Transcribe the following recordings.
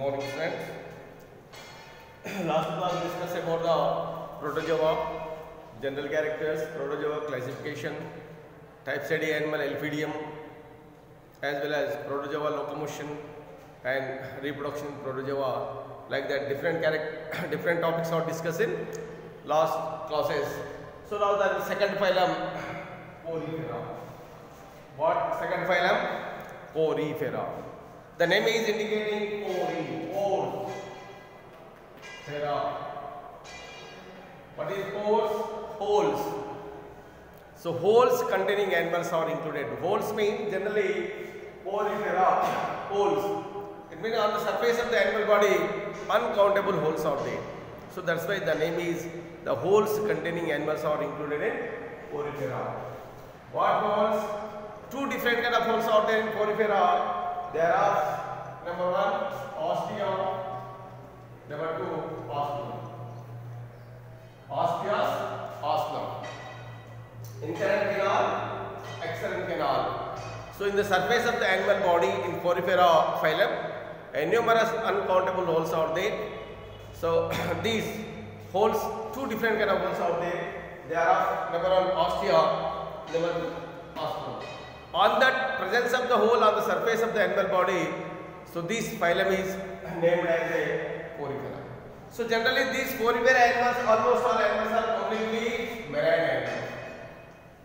morning friends. Last class discussed about the protozoa, general characters, protozoa classification, type study animal Elphidium, as well as protozoa locomotion and reproduction in protozoa. Like that, different topics are discussed in last classes. So now the second phylum, Porifera. What second phylum? Porifera. The name is indicating pore. What is pores? Holes. So holes containing animals are included. Holes mean generally Porifera, holes. It means on the surface of the animal body, uncountable holes are there. So that's why the name is the holes containing animals are included in Porifera. What holes? Two different kind of holes are there in Porifera. There are number one, ostia, number two, osculum. Ostias, osculum. Internal canal, external canal. So in the surface of the animal body in Porifera phylum, numerous uncountable holes are there. So these holes, two different kind of holes are there. They are number one, ostia, number two, osculum. On that presence of the hole on the surface of the animal body, so this phylum is named as a Porifera. So generally these Porifera animals, almost all animals are completely marine animals.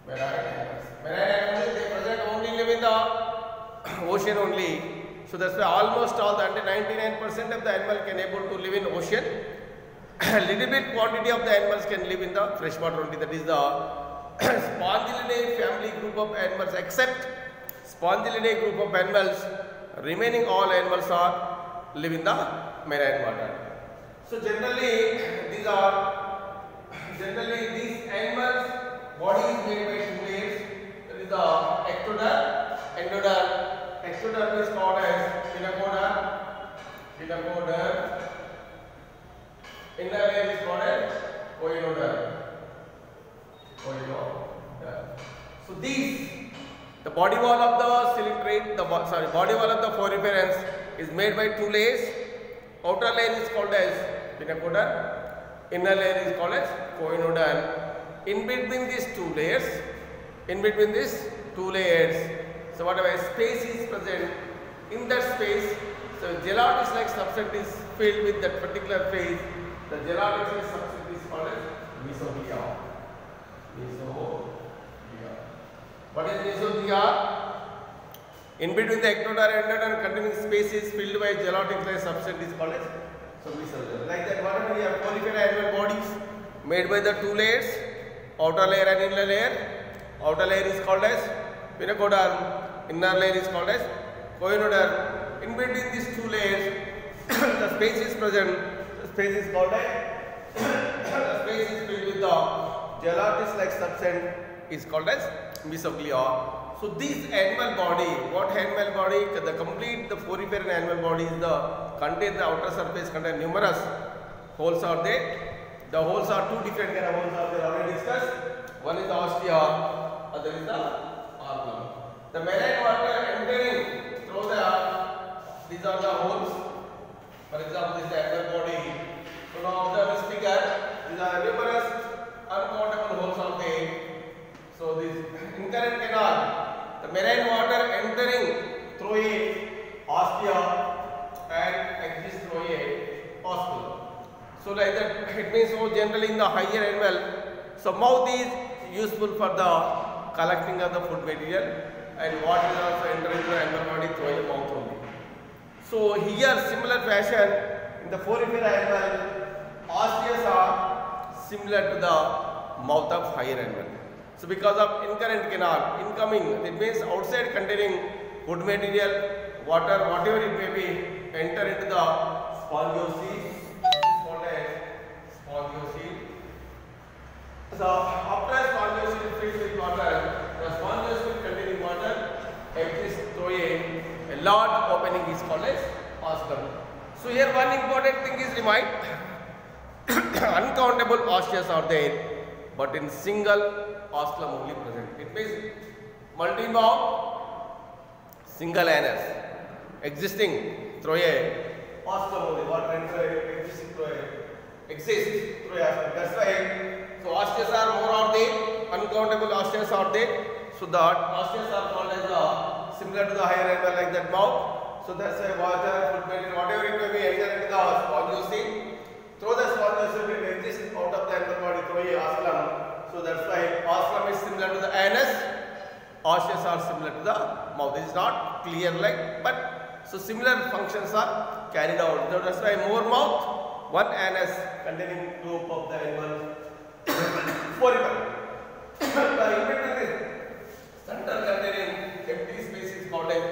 Marine animals, they present only live in the ocean only. So that's why almost all, 99% of the animal can able to live in ocean. Little bit quantity of the animals can live in the freshwater only. That is the Spongyllidae family group of animals, except Spongyllidae group of animals. Remaining all animals are live in the marine water. So generally these animals body is made by two layers. That is the ectoderm, endoderm. Ectoderm is called as pinacoderm. Inner layer is called as coenoderm. So these, the body wall of the ciliate, body wall of the poriferans is made by two layers. Outer layer is called as pinacoderm. Inner layer is called as coenoderm. In between these two layers, so whatever space is present, in that space, so gelatinous-like substance is filled with that particular phase. The gelatinous substance is called as mesoglia. What is mesoglia? In between the ectoderm and endoderm containing space is filled by gelatinous substance is called as mesoglia. Like that, whatever we have Porifera animal bodies made by the two layers, outer layer and inner layer. Outer layer is called as pinacoderm, inner layer is called as coenoderm. In between these two layers, the space is present. The space is called as the space is filled with the gelatinous-like substance is called as mesoglia. So this animal body, what animal body? The Poriferan animal body is the outer surface contain numerous holes are there. The holes are two different kind of holes are there already discussed. One is the ostia, other is the osculum. The marine water entering through these are the holes. For example, this is the animal body. So now observe this figure. These are numerous uncountable holes are there. So this intercurrent canal, the marine water entering through a ostia and exits through a osculum. So like that, it means so generally in the higher animal, so mouth is useful for the collecting of the food material, and water is also entering the animal body through a mouth only. So here similar fashion in the Porifera animal, osteas are similar to the mouth of higher animal. So because of incurrent canal, incoming, it means outside containing food material, water, whatever it may be, enter into the spongiosele. So after spongiosele filled with water, the spongiosele containing water exists through a large opening is called as osculum. So here one important thing is remind, uncountable osteas are there, but in single osculum only present. It means multi-bound single anus existing through a osculum only. Water exists through osculum. That's why. So osteas are more or the uncountable osteas are there. So the osteas are called as similar to the higher animal like that mouth. So that's why water, food material, whatever it may be, enter into the spongiosity. Through the spongiosity it exists out of the animal body through a osculum. So that's why osculum is similar to the anus. Osteas are similar to the mouth. It is not clear like, but so similar functions are carried out. So that's why more mouth, one anus containing group of the animal. Foramen. The in-between is center containing empty space is called as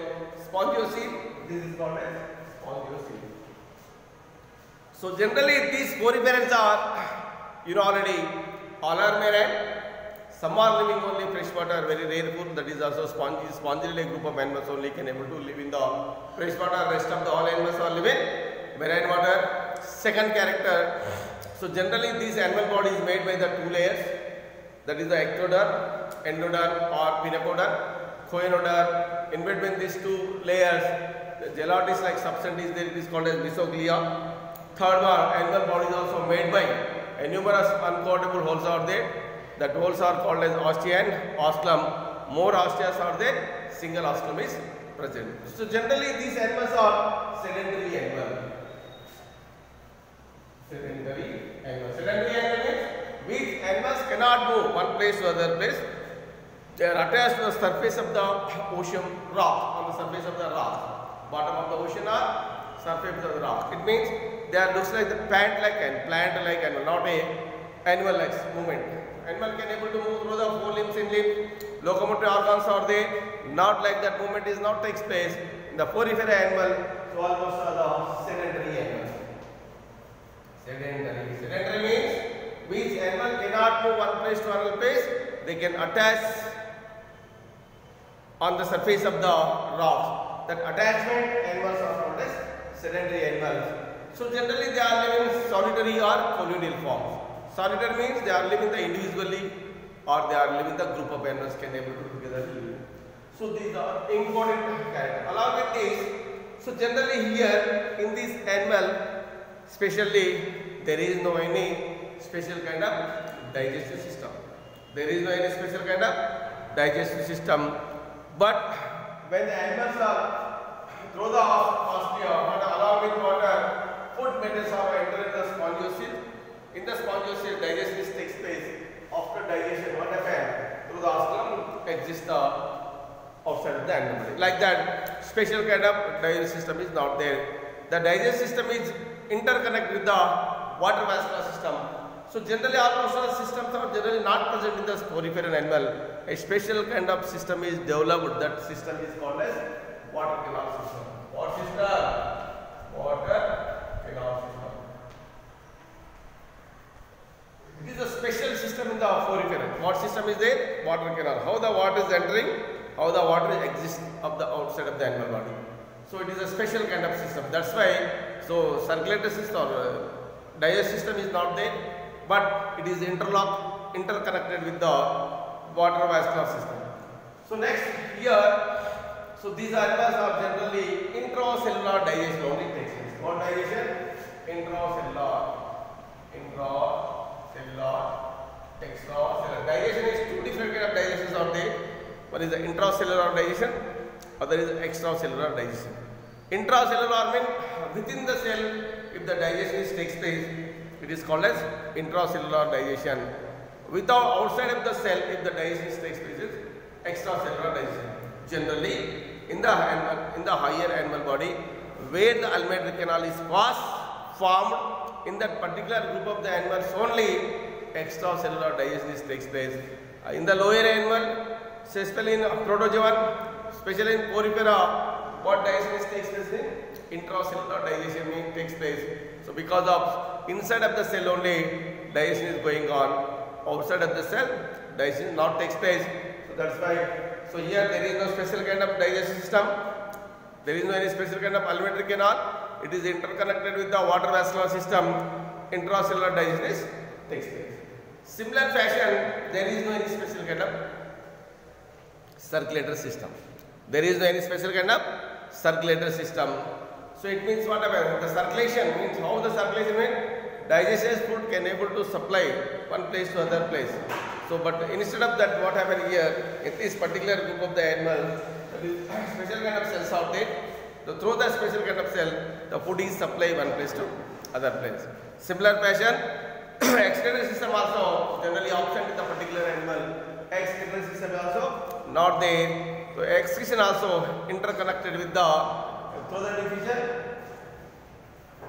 spongiosity. This is called as spongiosity. So generally these foramen are, you know already, all are marine. Some are living only freshwater, very rare food. That is also spongy-like group of animals only can able to live in the freshwater. Rest of the all animals are living marine water. Second character. So generally this animal body is made by the two layers. That is the ectoderm, endoderm or pinacoderm, choanoderm. In between these two layers, the gelatinous-like substance is there. It is called as mesoglea. Third one, animal body is also made by numerous uncountable holes are there. That holes are called as ostia and osculum. More osteas are there, single osculum is present. So generally these animals are sedentary animal. Sedentary animal. Sedentary animal means which animals cannot move one place to other place. They are attached to the surface of the ocean rock, on the surface of the rock. Bottom of the ocean or surface of the rock. It means they are looks like the plant-like animal, not a animal-like movement. Animal can able to move through the four limbs in limb. Locomotor organs are there. Not like that movement is not takes place. In the foramen animal, so almost are the sedentary animals. Sedentary means which animal cannot move one place to another place. They can attach on the surface of the rocks. That attachment animals are called as sedentary animals. So generally they are living solitary or colonial forms. Solitary means they are living individually or they are living the group of animals can able to together live. So these are important characters. Along with this, so generally here in this animal, especially there is no any special kind of digestive system. There is no any special kind of digestive system. But when the animals are through the ostia, but along with water, food metals are entered the spongiosity. In the spongiosity, digestion takes place. After digestion, what happens? Through the osculum exists the outside of the animal body. Like that, special kind of digestive system is not there. The digestive system is interconnected with the water vascular system. So generally all vascular systems are generally not present in the sporiferan animal. A special kind of system is developed. That system is called as water canal system. What system? Water canal system. It is a special system in the foramen. What system is there? Water canal. How the water is entering, how the water exists of the outside of the animal body. So it is a special kind of system. That's why, so circulatory system or digestive system is not there, but it is interconnected with the water vascular system. So next here, so these animals are generally intracellular digestion only takes place. What digestion? Intracellular, extracellular. Digestion is two different kind of digestions are there. One is the intracellular digestion, other is extracellular digestion. Intracellular means within the cell, if the digestion takes place, it is called as intracellular digestion. Without outside of the cell, if the digestion takes place, it is extracellular digestion. Generally, in the higher animal body, where the alimentary canal is formed, in that particular group of the animals only extracellular digestion takes place. In the lower animal, especially in protozoan, especially in porifera, what digestion takes place in? Intracellular digestion takes place. So because of inside of the cell only digestion is going on, outside of the cell digestion not takes place. So that's why, so here there is no special kind of digestive system, there is no any special kind of alimentary canal, it is interconnected with the water vascular system, intracellular digestion takes place. Similar fashion, there is no any special kind of circulatory system. There is no any special kind of circulatory system. So So it means what happens? The circulation means how the circulation means digested food can able to supply one place to other place. So but instead of that, what happened here in this particular group of the animals, special kind of cells are there. So through the special kind of cell, the food is supplied one place to other place. Similar fashion, excretory system also generally absent in the particular animal. Excretory system also not there. So excretion also interconnected with the through the diffusion.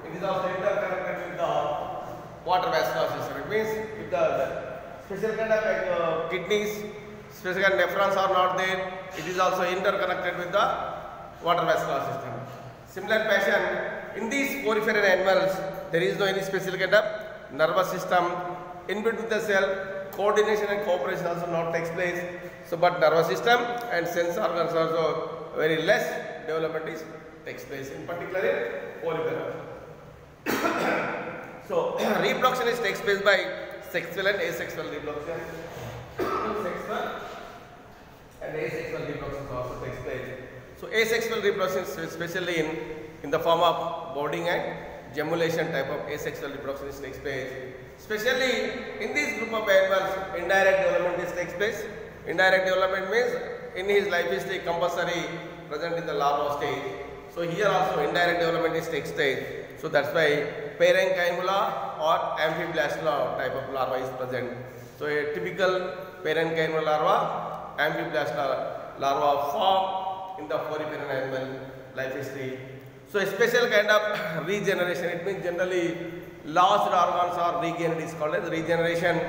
It is also interconnected with the water vascular system. It means if the special kind of kidneys, special kind of nephrons are not there, it is also interconnected with the water vascular system. Similar fashion, in these poriferan animals, there is no any special kind of nervous system. In between the cell, coordination and cooperation also not takes place. So, but nervous system and sense organs also very less development is takes place, in particular in poriferan. So, reproduction is takes place by sexual and asexual reproduction. Sexual and asexual reproduction also takes place. So, asexual reproduction especially in the form of boarding and gemulation type of asexual reproduction takes place. Especially in this group of animals, indirect development is takes place. Indirect development means in his life history compulsory present in the larva stage. So here also indirect development is takes place. So that's why parenchyma or amphiblastula type of larva is present. So a typical parenchyma larva, amphiblastula larva form in the poriferan animal life history. So a special kind of regeneration, it means generally lost organs are regained is called as regeneration.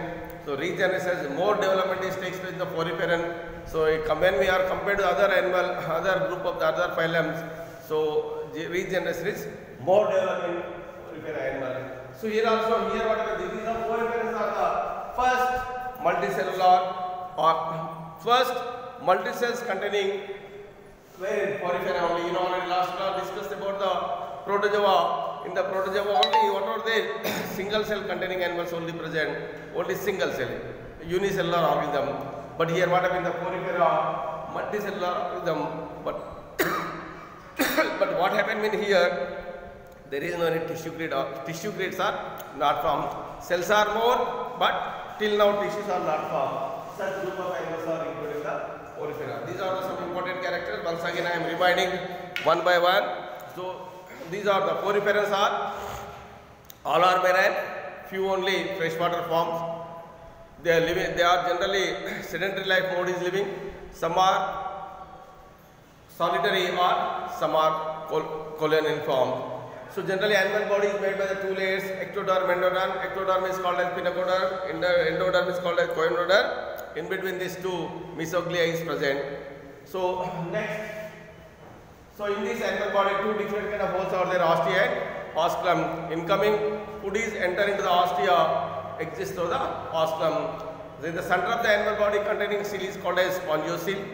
So regeneration is more development is takes place in the poriferan. So when we are compared to other animal, other group of the other phylums, so regeneration is more development in poriferan animal. So here also, here what happens, these are poriferans are the first multicellular or first multicells containing where in poriferan only. You know, already last class discussed about the protozoa. In the protozoa only, what are they? Single cell containing animals only present, only single cell, unicellular organism. But here what happens in the porifera, multicellular organism. But what happened in here, there is no any tissue grade. Tissue grades are not formed. Cells are more, but till now tissues are not formed. Such group of animals are included in the porifera. These are some important characters. Once again, I am reminding one by one. So these are the poriferans are all are marine, few only freshwater forms. They are living. They are generally sedentary life mode is living. Some are solitary or some are colonial forms. So generally animal body is made by the two layers, ectoderm, endoderm. Ectoderm is called as pinacoderm, endoderm is called as coenoderm. In between these two, mesoglia is present. So next, so in this animal body, two different kind of holes are there, ostia and osculum. Incoming food is enter into the ostia, exists through the osculum. In the center of the animal body containing cell is called as spongiocele.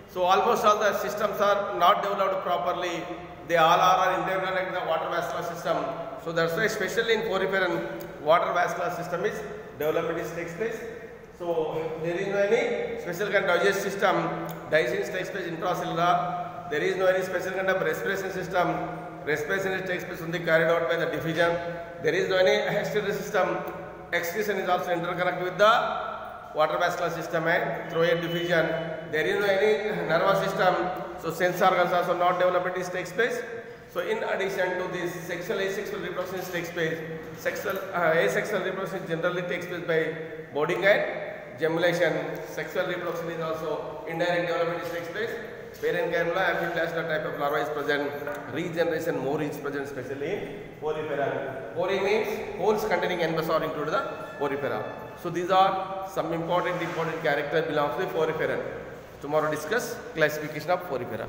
So almost all the systems are not developed properly. They all are interconnected in the water vascular system. So that's why especially in poriferan, water vascular system is development is takes place. So there is no any special kind of digestive system. Digestion takes place intracellular. There is no any special kind of respiration system. Respiration takes place only carried out by the diffusion. There is no any excretory system. Excretion is also interconnected with the water vascular system and through a diffusion. There is no any nervous system. So sense organs also not development is takes place. So in addition to this, sexual asexual reproduction takes place. Asexual reproduction generally takes place by boarding and gemulation. Sexual reproduction is also indirect development takes place. Parenchyma, amphiblastula type of larva is present. Regeneration more is present, especially in porifera. Pori means holes containing animals are included the porifera. So these are some important characters belong to the porifera. Tomorrow discuss classification of porifera.